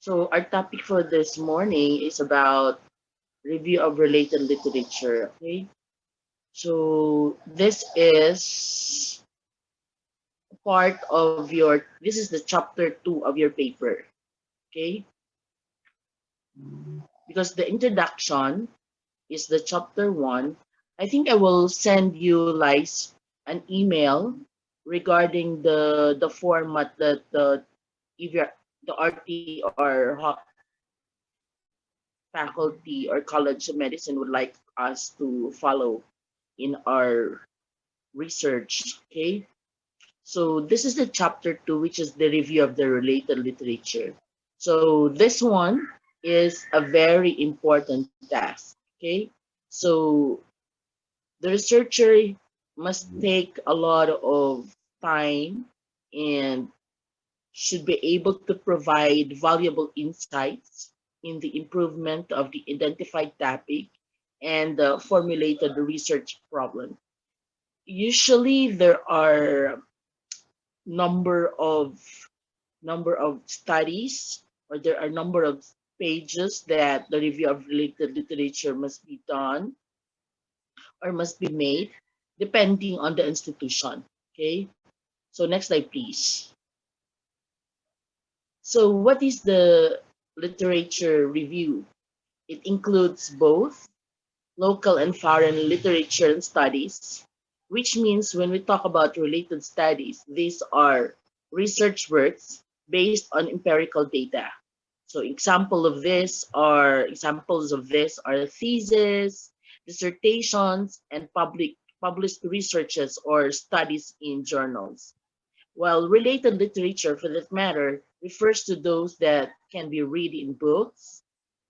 So our topic for this morning is about review of related literature. Okay. So this is the chapter 2 of your paper. Okay. Because the introduction is the chapter 1. I think I will send you guys an email regarding the format that if you're the RT or faculty or college of medicine would like us to follow in our research. Okay, so this is the chapter 2, which is the review of the related literature. So this one is a very important task. Okay, so the researcher must take a lot of time and should be able to provide valuable insights in the improvement of the identified topic and the formulated research problem. Usually there are number of number of studies, or there are number of pages that the review of related literature must be done or must be made depending on the institution. Okay, so next slide please. So what is the literature review? It includes both local and foreign literature and studies, which means when we talk about related studies, these are research works based on empirical data. So examples of this are theses, dissertations, and published researches or studies in journals. While related literature, for that matter, refers to those that can be read in books,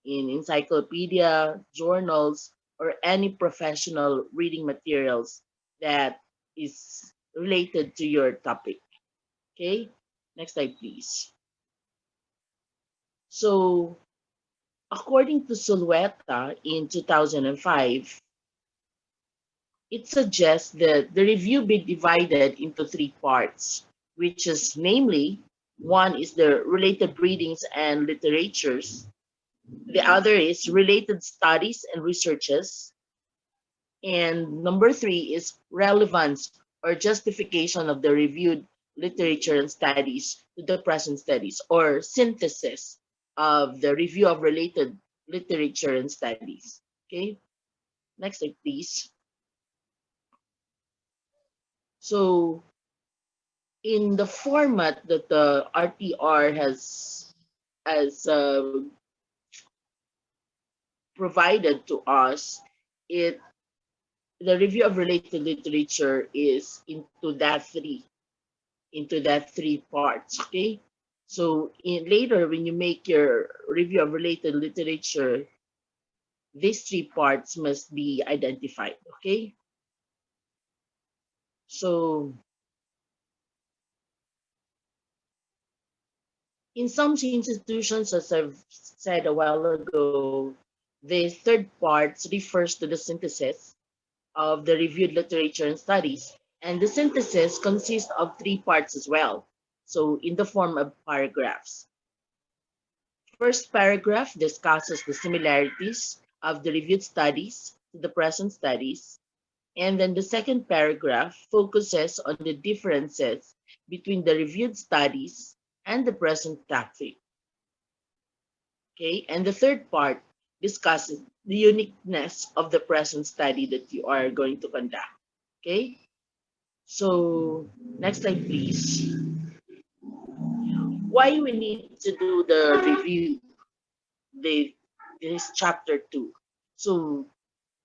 in encyclopedia, journals, or any professional reading materials that is related to your topic. Okay, next slide, please. So, according to Zuluteta in 2005, it suggests that the review be divided into three parts, which is namely, one is the related readings and literatures, the other is related studies and researches, and number three is relevance or justification of the reviewed literature and studies to the present studies, or synthesis of the review of related literature and studies. Okay, next slide, please. So in the format that the RTR has provided to us, it the review of related literature is into that three parts. Okay, so later when you make your review of related literature, these three parts must be identified. Okay, so in some institutions, as I've said a while ago, the third part refers to the synthesis of the reviewed literature and studies. And the synthesis consists of three parts as well. So in the form of paragraphs. First paragraph discusses the similarities of the reviewed studies to the present studies. And then the second paragraph focuses on the differences between the reviewed studies and the present topic. Okay, and the third part discusses the uniqueness of the present study that you are going to conduct. Okay, so next slide, please. Why we need to do the review, the this chapter 2? So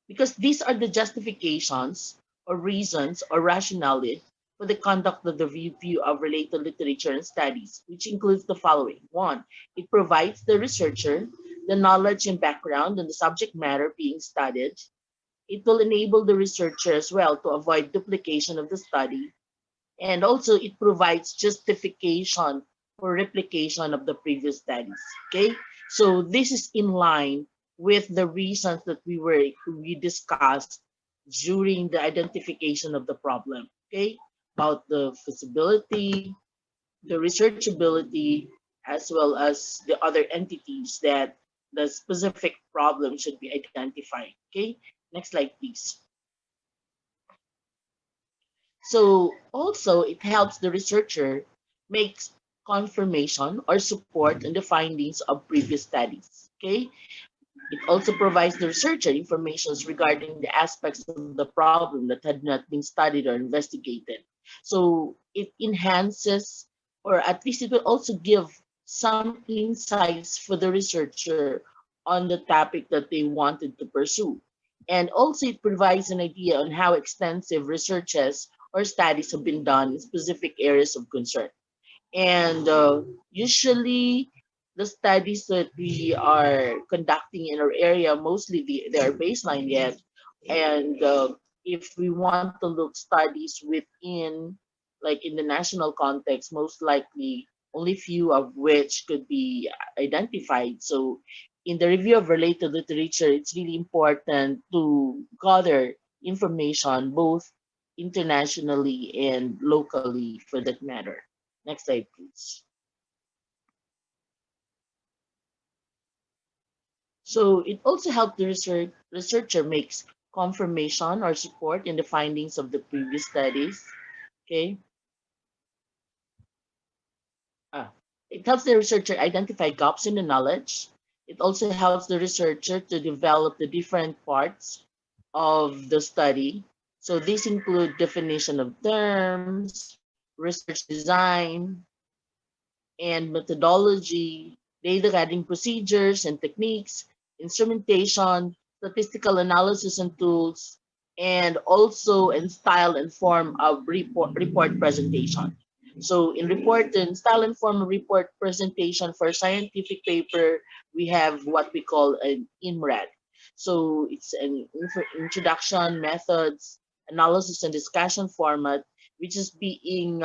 because these are the justifications or reasons or rationale for the conduct of the review of related literature and studies, which includes the following. One, it provides the researcher the knowledge and background on the subject matter being studied. It will enable the researcher as well to avoid duplication of the study. And also it provides justification for replication of the previous studies. Okay, so this is in line with the reasons that we discussed during the identification of the problem. Okay, about the feasibility, the researchability, as well as the other entities that the specific problem should be identified. Okay, next slide, please. So also it helps the researcher makes confirmation or support in the findings of previous studies. Okay, it also provides the researcher information regarding the aspects of the problem that had not been studied or investigated. So it enhances, or at least it will also give some insights for the researcher on the topic that they wanted to pursue. And also it provides an idea on how extensive researches or studies have been done in specific areas of concern. And usually, the studies that we are conducting in our area, mostly they are baseline yet. And if we want to look studies within, like in the national context, most likely only few of which could be identified. So, in the review of related literature, it's really important to gather information both internationally and locally for that matter. Next slide, please. So it also helps the researcher makes confirmation or support in the findings of the previous studies. Okay. Ah. It helps the researcher identify gaps in the knowledge. It also helps the researcher to develop the different parts of the study. So these include definition of terms, research design, and methodology, data gathering procedures and techniques, instrumentation, statistical analysis and tools, and also in style and form of report presentation. So in report and style and form of report presentation for scientific paper, we have what we call an INRAD. So it's an introduction, methods, analysis and discussion format, which is being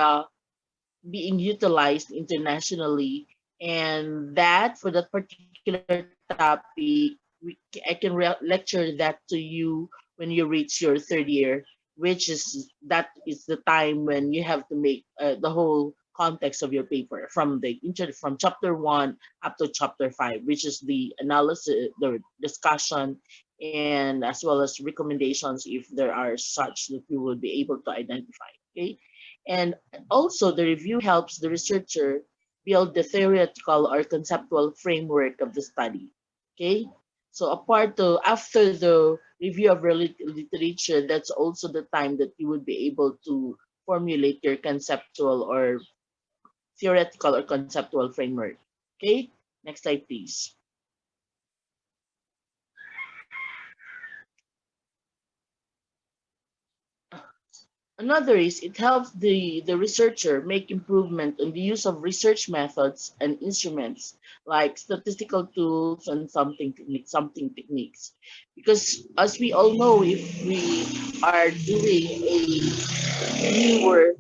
utilized internationally, and that for that particular topic I can lecture that to you when you reach your third year, which is that is the time when you have to make the whole context of your paper from from chapter 1 up to chapter 5, which is the analysis, the discussion, and as well as recommendations if there are such that we will be able to identify. Okay, and also, the review helps the researcher build the theoretical or conceptual framework of the study. Okay, so apart to after the review of literature, that's also the time that you would be able to formulate your conceptual or theoretical or conceptual framework. Okay, next slide, please. Another is it helps the researcher make improvement on the use of research methods and instruments like statistical tools and something techniques. Because as we all know, if we are doing a newer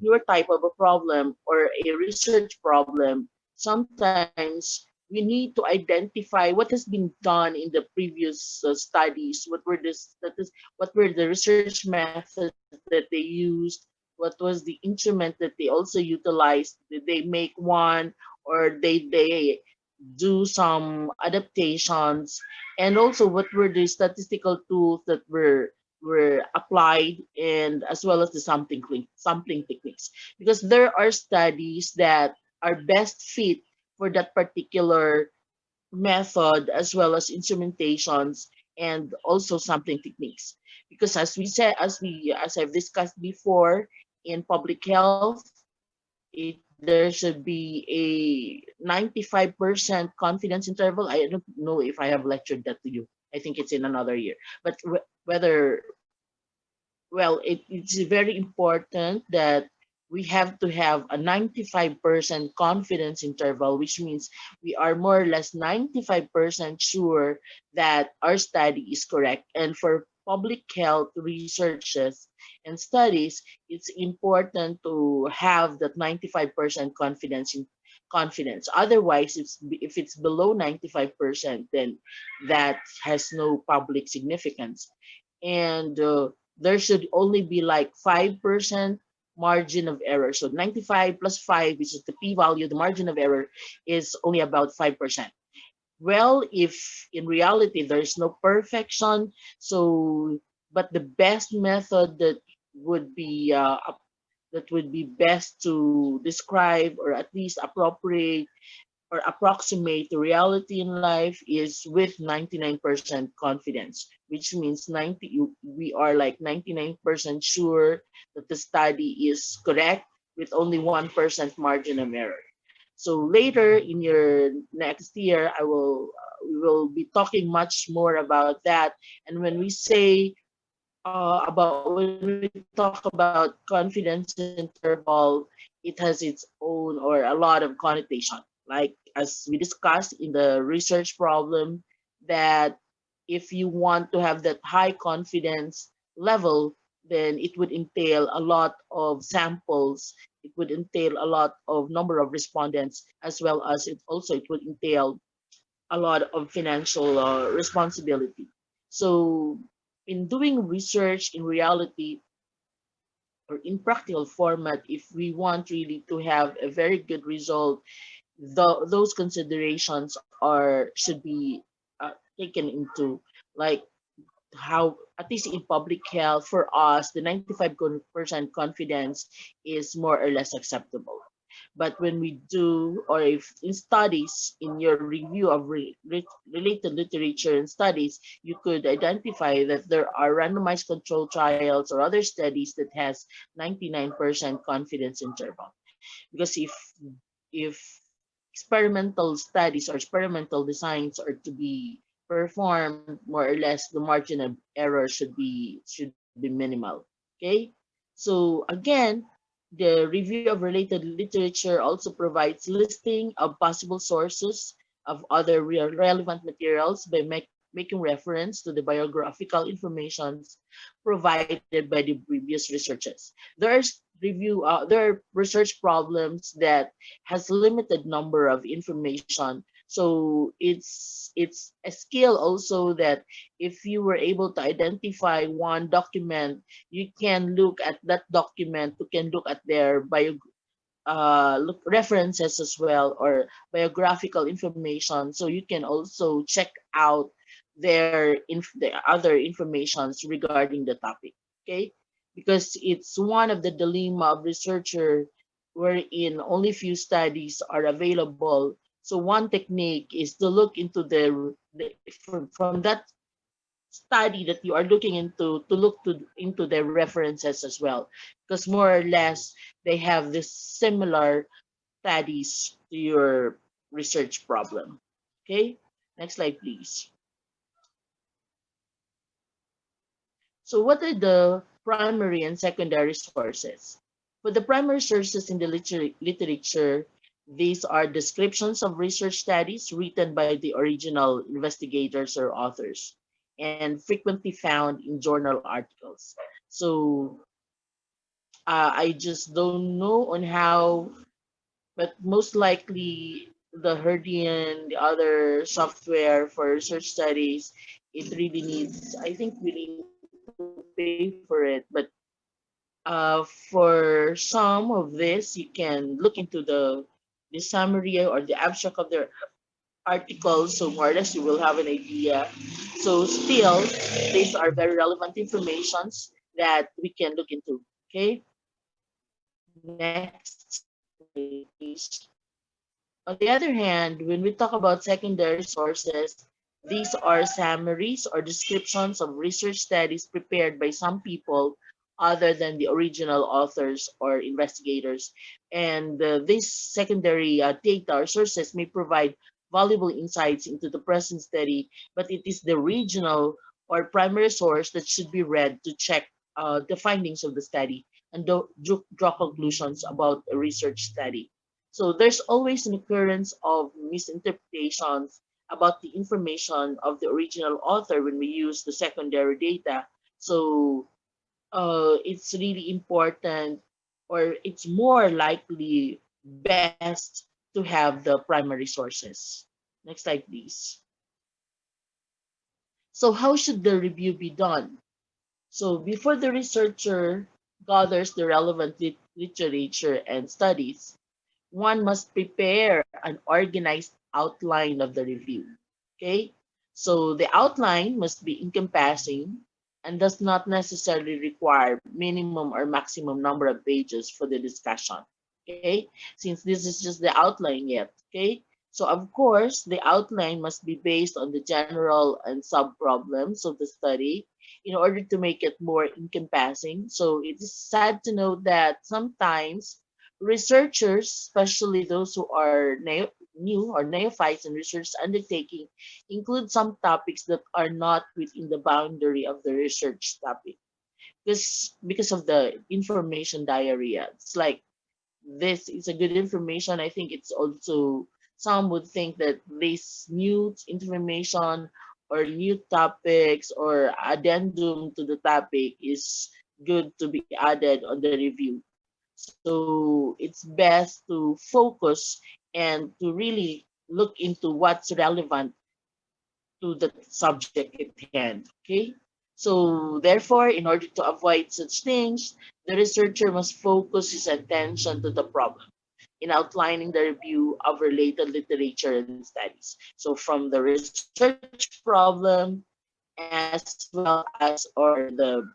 your type of a problem or a research problem, sometimes we need to identify what has been done in the previous studies, what were the research methods that they used, what was the instrument that they also utilized, did they make one or they do some adaptations, and also what were the statistical tools that were applied, and as well as the sampling techniques, because there are studies that are best fit for that particular method as well as instrumentations and also sampling techniques, because as we said, as I've discussed before, in public health, there should be a 95% confidence interval. I don't know if I have lectured that to you. I think it's in another year. But whether, well, it's very important that we have to have a 95% confidence interval, which means we are more or less 95% sure that our study is correct. And for public health researches and studies, it's important to have that 95% confidence. Otherwise, if it's below 95%, then that has no public significance. And there should only be like 5% margin of error. So 95 plus 5, which is the p-value, the margin of error is only about 5%. Well, if in reality there's no perfection, so but the best method would be that would be best to describe or at least appropriate or approximate the reality in life is with 99% confidence, which means we are like 99% sure that the study is correct with only 1% margin of error. So later in your next year, we will be talking much more about that. And when we say when we talk about confidence interval, it has its own or a lot of connotation. Like as we discussed in the research problem, that if you want to have that high confidence level, then it would entail a lot of samples. It would entail a lot of number of respondents, as well as it would entail a lot of financial responsibility. So in doing research in reality or in practical format, if we want really to have a very good result, those considerations are should be taken into, like how at least in public health for us the 95% confidence is more or less acceptable. But when we do, or if in studies, in your review of related literature and studies, you could identify that there are randomized control trials or other studies that has 99% confidence interval. Because if experimental studies or experimental designs are to be performed, more or less the margin of error should be minimal. Okay, so again, the review of related literature also provides listing of possible sources of other relevant materials by making reference to the biographical informations provided by the previous researches. There are research problems that has limited number of information. So it's a skill also that if you were able to identify one document, you can look at that document, you can look at their references as well, or biographical information, so you can also check out their other informations regarding the topic. Okay, because it's one of the dilemma of researcher wherein only few studies are available. So one technique is to look into from that study that you are looking into, to look into their references as well, because more or less they have this similar studies to your research problem. Okay, next slide please. So what are the primary and secondary sources? For the primary sources in the literature, these are descriptions of research studies written by the original investigators or authors and frequently found in journal articles. So I just don't know on how, but most likely the Herdian, the other software for research studies, it really needs, I think we need to pay for it. But for some of this, you can look into the summary or the abstract of their article, so more or less you will have an idea. So still, these are very relevant informations that we can look into. Okay, next slide, please. On the other hand, when we talk about secondary sources, these are summaries or descriptions of research studies prepared by some people other than the original authors or investigators. And these secondary data or sources may provide valuable insights into the present study, but it is the regional or primary source that should be read to check the findings of the study and draw conclusions about a research study. So there's always an occurrence of misinterpretations about the information of the original author when we use the secondary data. So it's really important, or it's more likely best to have the primary sources. Next slide, please. So how should the review be done? So before the researcher gathers the relevant literature and studies, one must prepare an organized outline of the review. Okay? So the outline must be encompassing and does not necessarily require minimum or maximum number of pages for the discussion. Okay? Since this is just the outline yet. Okay? So of course, the outline must be based on the general and sub problems of the study in order to make it more encompassing. So it is sad to note that sometimes researchers, especially those who are new or neophytes in research undertaking, include some topics that are not within the boundary of the research topic. Because of the information diarrhea. It's like this is a good information. I think it's also some would think that this new information or new topics or addendum to the topic is good to be added on the review. So it's best to focus and to really look into what's relevant to the subject at hand. Okay. So therefore, in order to avoid such things, the researcher must focus his attention to the problem in outlining the review of related literature and studies. So from the research problem as well as or the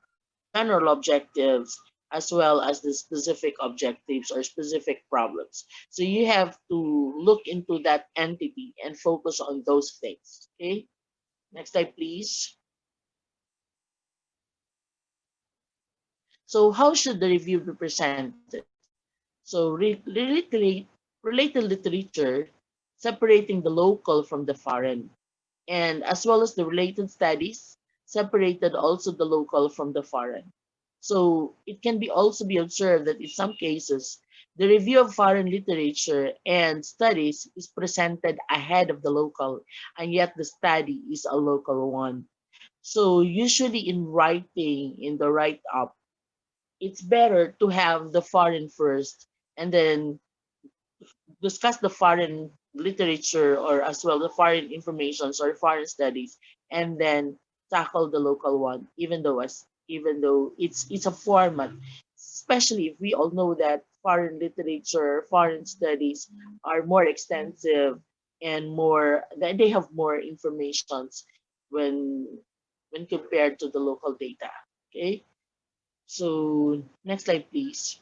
general objectives as well as the specific objectives or specific problems. So you have to look into that entity and focus on those things. Okay. Next slide, please. So how should the review be presented? So related literature, separating the local from the foreign, and as well as the related studies, separated also the local from the foreign. So it can be also be observed that in some cases, the review of foreign literature and studies is presented ahead of the local, and yet the study is a local one. So usually in writing, in the write-up, it's better to have the foreign first and then discuss the foreign literature or as well the foreign informations or foreign studies and then tackle the local one even though it's a format, especially if we all know that foreign literature, foreign studies are more extensive and more that they have more informations when compared to the local data. Okay, so next slide please.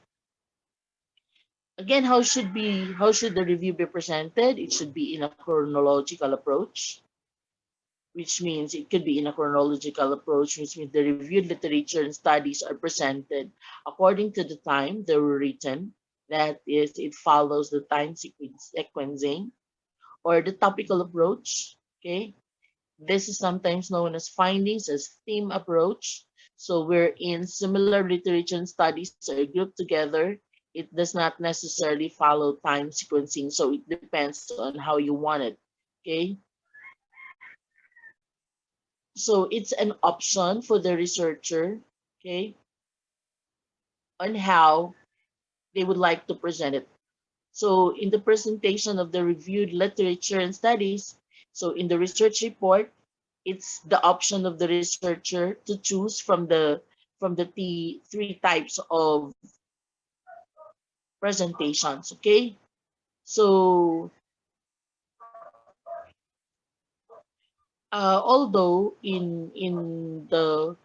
Again, how should the review be presented? It should be in a chronological approach, which means it could be in a chronological approach, which means the reviewed literature and studies are presented according to the time they were written. That is, it follows the time sequencing or the topical approach. Okay, this is sometimes known as findings as theme approach. So wherein similar literature and studies are grouped together, it does not necessarily follow time sequencing. So it depends on how you want it. Okay. So it's an option for the researcher, okay, on how they would like to present it. So in the presentation of the reviewed literature and studies, so in the research report, it's the option of the researcher to choose from the three types of presentations. Okay, so although in the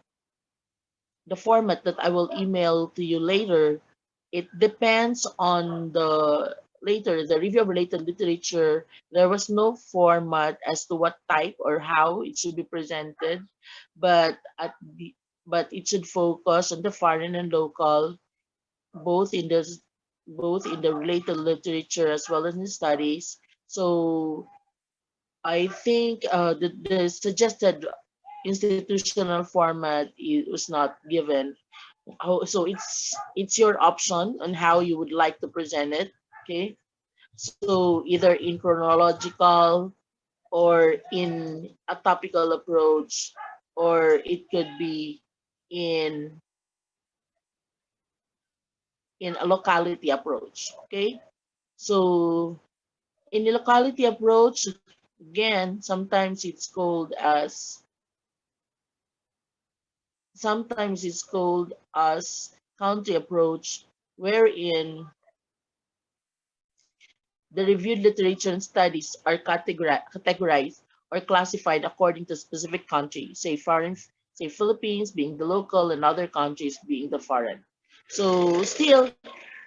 format that I will email to you later, it depends on the review of related literature. There was no format as to what type or how it should be presented, but but it should focus on the foreign and local, both in the both in the related literature as well as in the studies. So I think the suggested institutional format was not given. So it's your option on how you would like to present it. Okay, so either in chronological or in a topical approach, or it could be in a locality approach. Okay, so in the locality approach, again, sometimes it's called as country approach, wherein the reviewed literature and studies are categorized or classified according to specific country, say foreign, say Philippines being the local and other countries being the foreign. So still,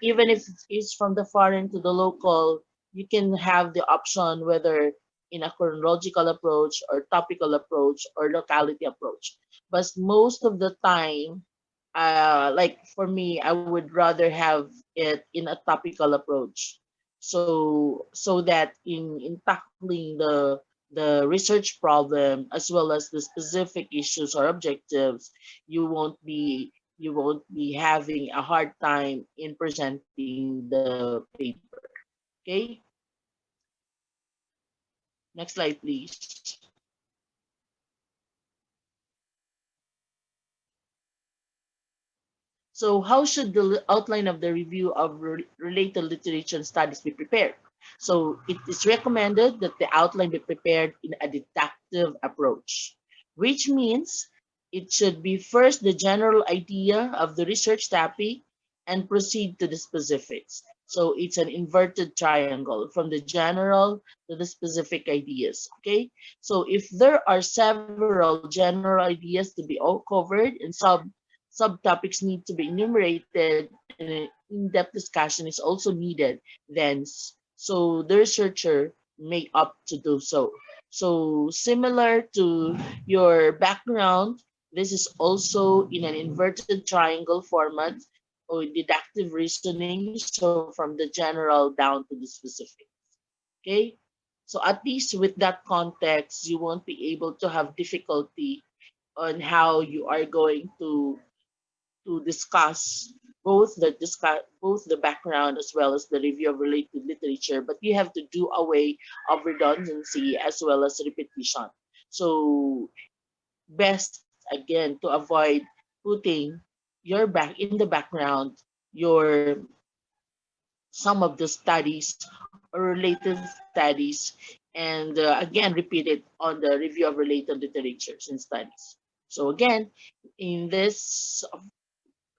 even if it's from the foreign to the local, you can have the option whether in a chronological approach or topical approach or locality approach. But most of the time, like for me, I would rather have it in a topical approach. So that in tackling the research problem as well as the specific issues or objectives, you won't be having a hard time in presenting the paper. Okay, next slide, please. So, how should the outline of the review of related literature and studies be prepared? So, it is recommended that the outline be prepared in a deductive approach, which means it should be first the general idea of the research topic and proceed to the specifics. So, it's an inverted triangle from the general to the specific ideas. Okay, so if there are several general ideas to be all covered and subtopics need to be enumerated and an in-depth discussion is also needed, then so the researcher may opt to do so. So similar to your background, this is also in an inverted triangle format or deductive reasoning, so from the general down to the specific. Okay? So at least with that context, you won't be able to have difficulty on how you are going to discuss both the background as well as the review of related literature, but you have to do away of redundancy as well as repetition. So best again to avoid putting your back in the background your some of the studies or related studies and again repeat it on the review of related literatures and studies. So again, in this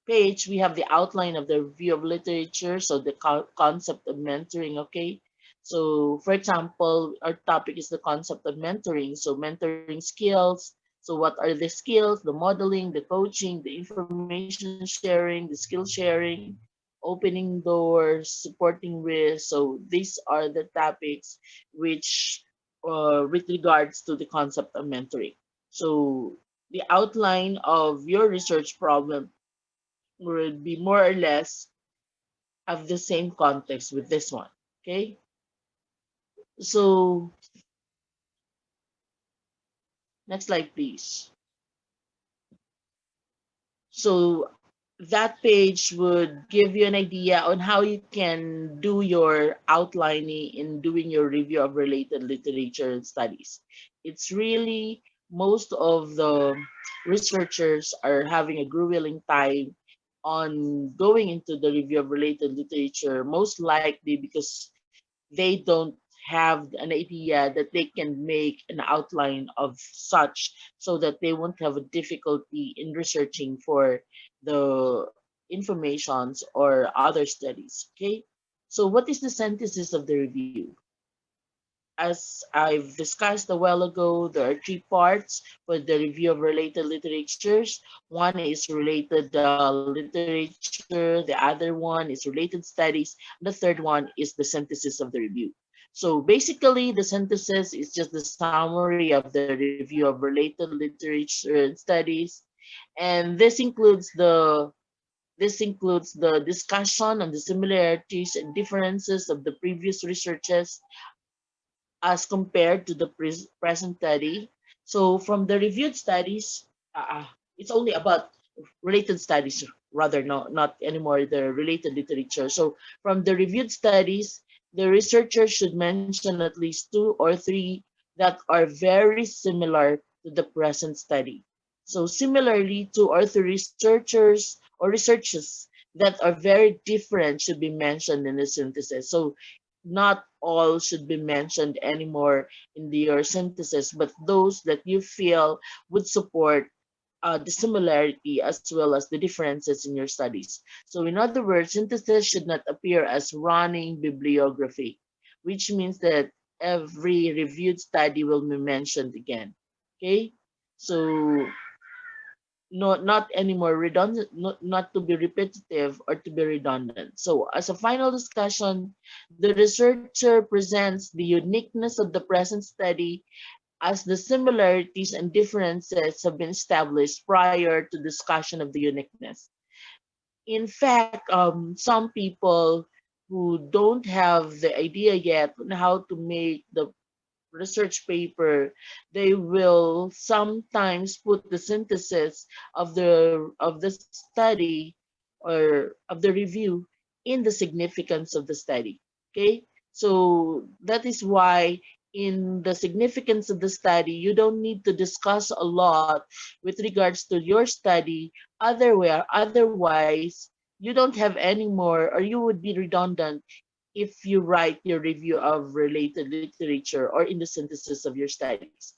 page, we have the outline of the review of literature, so the concept of mentoring, okay? So, for example, our topic is the concept of mentoring. So, mentoring skills. So, what are the skills, the modeling, the coaching, the information sharing, the skill sharing, opening doors, supporting risk. So, these are the topics which, with regards to the concept of mentoring. So, the outline of your research problem would be more or less of the same context with this one. Okay, so next slide, please. So that page would give you an idea on how you can do your outlining in doing your review of related literature and studies. It's really most of the researchers are having a grueling time on going into the review of related literature, most likely because they don't have an idea that they can make an outline of such so that they won't have a difficulty in researching for the informations or other studies. Okay, so what is the synthesis of the review? As I've discussed a while ago, there are three parts for the review of related literatures. One is related literature, the other one is related studies, and the third one is the synthesis of the review. So basically, the synthesis is just the summary of the review of related literature and studies, and this includes the discussion on the similarities and differences of the previous researches as compared to the present study. So from the reviewed studies, it's only about related studies, rather not anymore the related literature. So from the reviewed studies, the researcher should mention at least two or three that are very similar to the present study. So similarly, two or three researchers or researches that are very different should be mentioned in the synthesis. So not all should be mentioned anymore in your synthesis, but those that you feel would support the similarity as well as the differences in your studies. So, in other words, synthesis should not appear as running bibliography, which means that every reviewed study will be mentioned again. Okay, so not anymore redundant, not to be repetitive or to be redundant. So, as a final discussion, the researcher presents the uniqueness of the present study as the similarities and differences have been established prior to discussion of the uniqueness. In fact, some people who don't have the idea yet on how to make the research paper, they will sometimes put the synthesis of the study or of the review in the significance of the study. Okay, so that is why in the significance of the study, you don't need to discuss a lot with regards to your study. Otherwise, you don't have any more, or you would be redundant if you write your review of related literature or in the synthesis of your studies.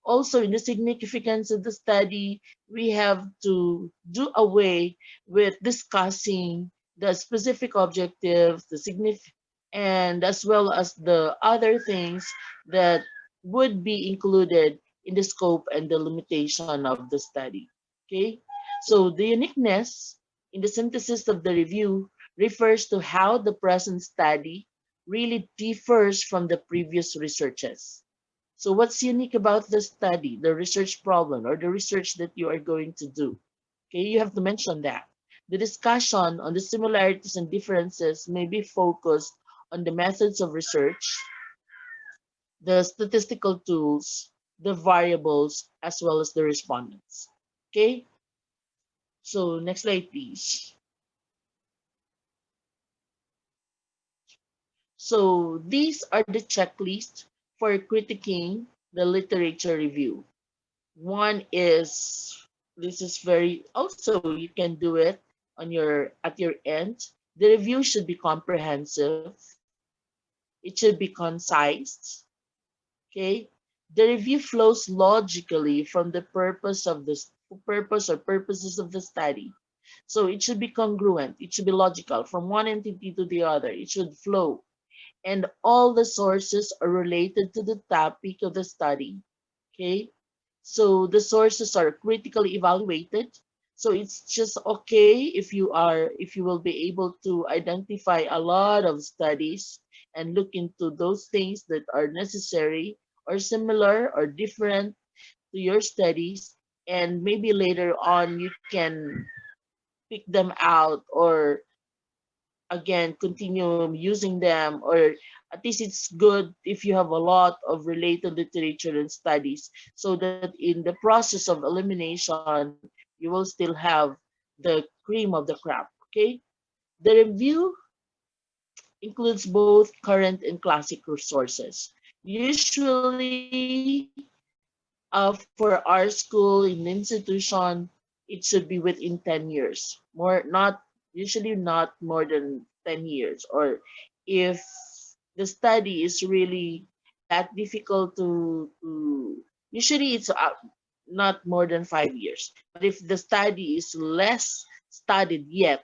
Also, in the significance of the study, we have to do away with discussing the specific objectives, and as well as the other things that would be included in the scope and the limitation of the study. Okay? So the uniqueness in the synthesis of the review refers to how the present study really differs from the previous researches. So what's unique about the study, the research problem, or the research that you are going to do? Okay, you have to mention that. The discussion on the similarities and differences may be focused on the methods of research, the statistical tools, the variables, as well as the respondents. Okay, so next slide, please. So these are the checklists for critiquing the literature review. One is, this is very, also you can do it on your at your end. The review should be comprehensive. It should be concise. Okay. The review flows logically from the purpose or purposes of the study. So it should be congruent. It should be logical from one entity to the other. It should flow, and all the sources are related to the topic of the study. Okay, so the sources are critically evaluated. So it's just okay if you will be able to identify a lot of studies and look into those things that are necessary or similar or different to your studies, and maybe later on you can pick them out, or again continue using them, or at least it's good if you have a lot of related literature and studies, so that in the process of elimination you will still have the cream of the crop. Okay, the review includes both current and classic resources. Usually for our school in the institution, it should be within 10 years, more not usually not more than 10 years. Or if the study is really that difficult to usually it's not more than 5 years. But if the study is less studied yet,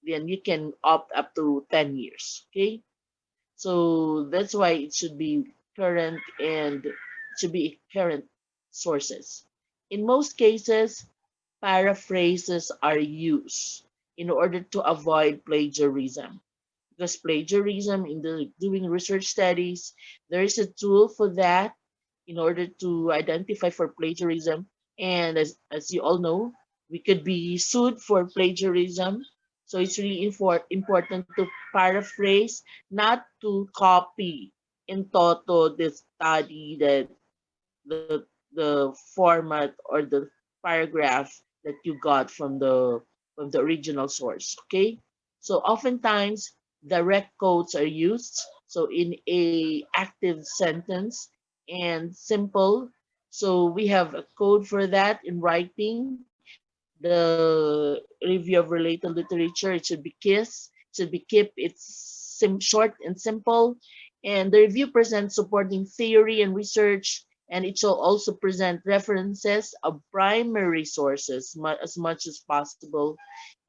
then you can opt up to 10 years. Okay, so that's why it should be current, and it should be current sources. In most cases, paraphrases are used in order to avoid plagiarism. Because plagiarism in the doing research studies, there is a tool for that in order to identify for plagiarism. And as you all know, we could be sued for plagiarism. So it's really important to paraphrase, not to copy in toto the study that the format or the paragraph that you got from the original source. Okay, so oftentimes direct quotes are used, so in a active sentence and simple. So we have a code for that in writing. The review of related literature, it should be KISS, it should be keep it's short and simple. And the review presents supporting theory and research, And it shall also present references of primary sources as much as possible.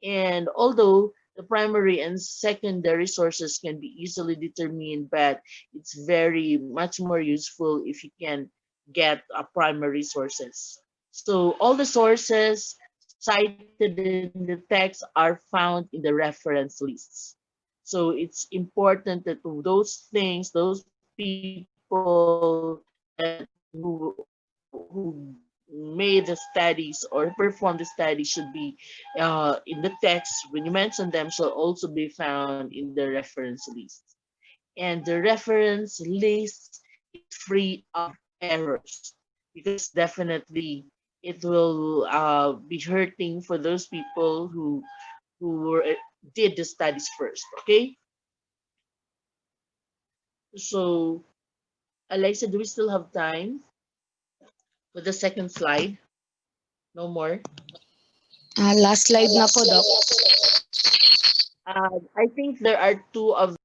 And although the primary and secondary sources can be easily determined, but it's very much more useful if you can get primary sources. So all the sources cited in the text are found in the reference lists. So it's important that those things, those people who made the studies or performed the study should be in the text. When you mention them, shall also be found in the reference list. And the reference list is free of errors, because definitely it will be hurting for those people who did the studies first. Okay, so Alexa, do we still have time for the second slide? No more. Last slide na po, Doc. I think there are two of